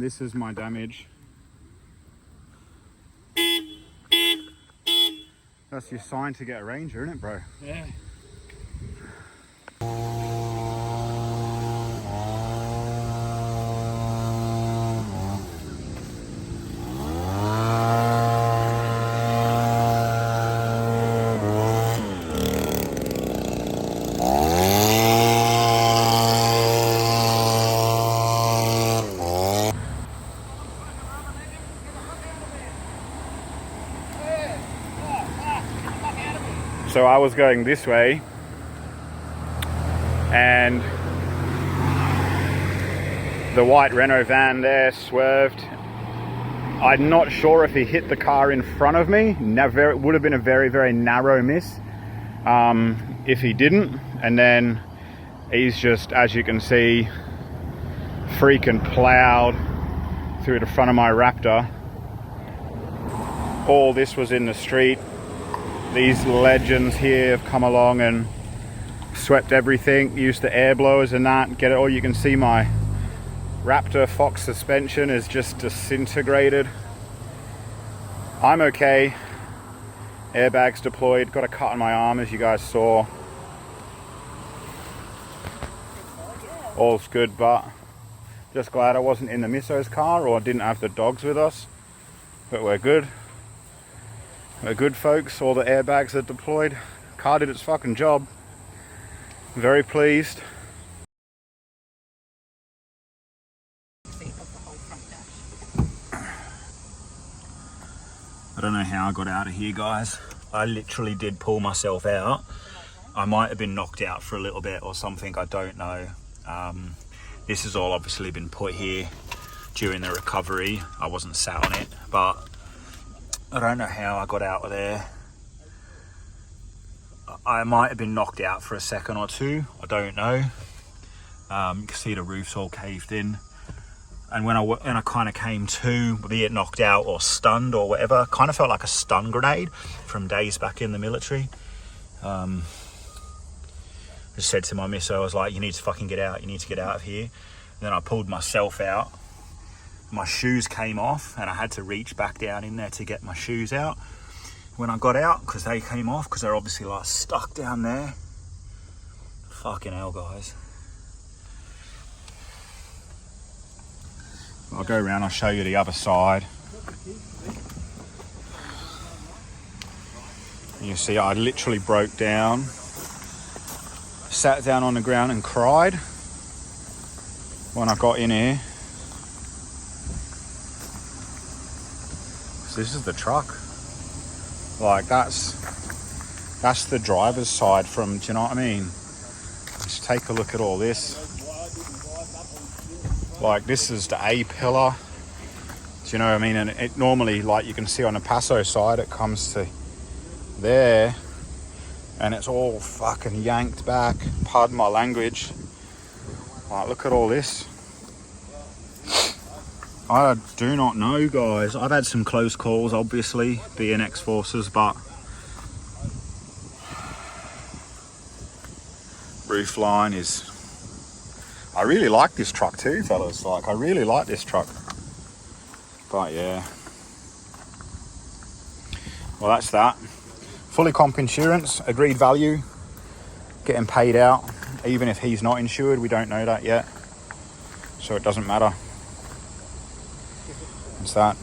this is my damage. That's your sign to get a Ranger, isn't it, bro? Yeah. So I was going this way and the white Renault van there swerved. I'm not sure if he hit the car in front of me. Never, it would have been a very, very narrow miss if he didn't. And then he's just, as you can see, freaking plowed through the front of my Raptor. All this was in the street. These legends here have come along and swept everything, used the air blowers and that, get it all. You can see my Raptor Fox suspension is just disintegrated. I'm okay. Airbags deployed, got a cut on my arm as you guys saw. All's good, but just glad I wasn't in the Misso's car or didn't have the dogs with us. But we're good. We're good, folks. All the airbags are deployed. Car did its fucking job. Very pleased. I don't know how I got out of here, guys. I literally did pull myself out. I might have been knocked out for a little bit or something, I don't know. This has all obviously been put here during the recovery. I wasn't sat on it, but I don't know how I got out of there. I might have been knocked out for a second or two. I don't know. You can see the roof's all caved in. And when I kind of came to, be it knocked out or stunned or whatever, kind of felt like a stun grenade from days back in the military. I just said to my misso, I was like, you need to fucking get out. You need to get out of here. And then I pulled myself out. My shoes came off and I had to reach back down in there to get my shoes out. When I got out, because they came off, because they're obviously like stuck down there. Fucking hell, guys. I'll go around, I'll show you the other side. You see, I literally broke down, sat down on the ground and cried when I got in here. This is the truck. Like that's the driver's side from, do you know what I mean? Just take a look at all this. Like this is the A pillar. Do you know what I mean? And it normally, like you can see on the Paso side, it comes to there and it's all fucking yanked back. Pardon my language. Like look at all this. I do not know, guys. I've had some close calls, obviously, being ex-forces, but roof line is... I really like this truck too, fellas. Like, I really like this truck. But yeah. Well, that's that. Fully comp insurance, agreed value, getting paid out. Even if he's not insured, we don't know that yet. So it doesn't matter. That